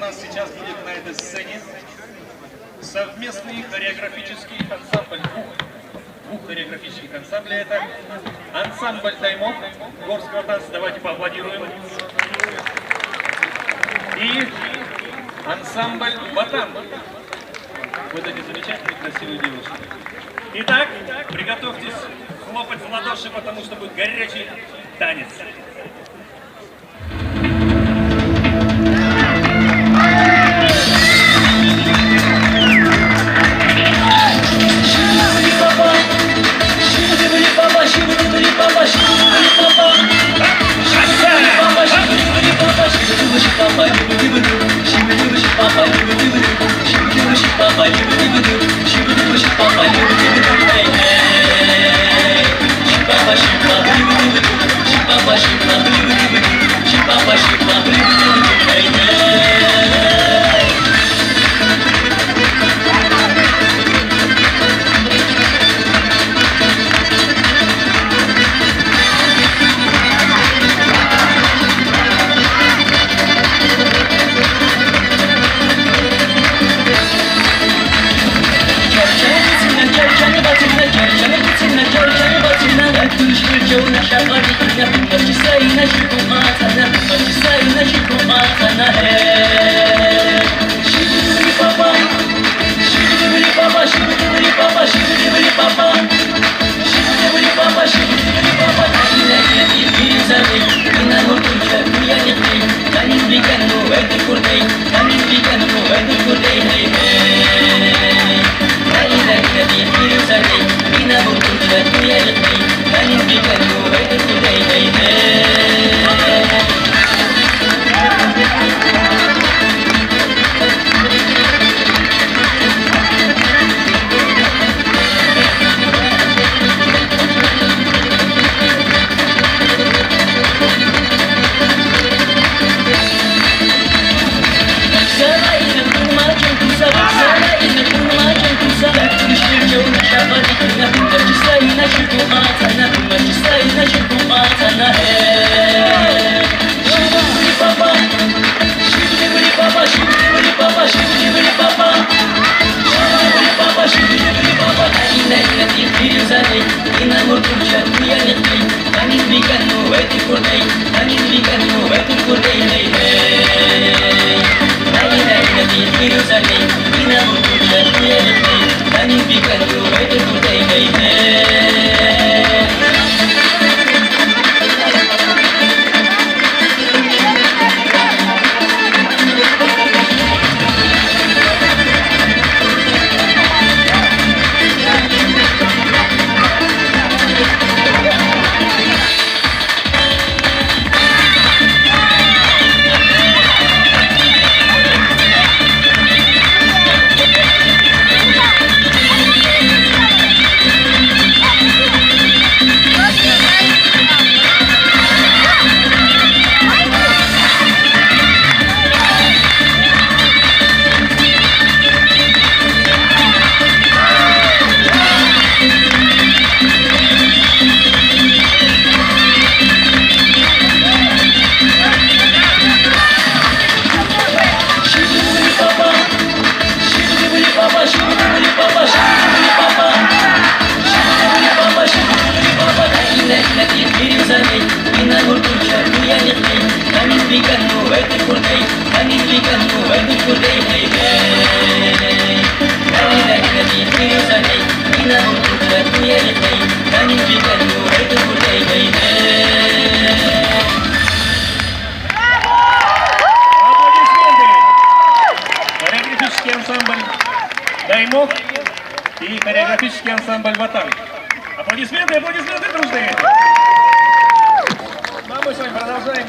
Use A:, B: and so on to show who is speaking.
A: нас сейчас будет на этой сцене совместный хореографический ансамбль двух хореографических ансамблей. Это ансамбль «Даймок» горского танца. Давайте поаплодируем. И ансамбль «Батам». Вот эти замечательные красивые девушки. Итак, приготовьтесь хлопать в ладоши, потому что будет горячий танец. Хореографический ансамбль «Даймок» и хореографический ансамбль «Батам». Аплодисменты, аплодисменты дружные! Ну а мы с вами продолжаем.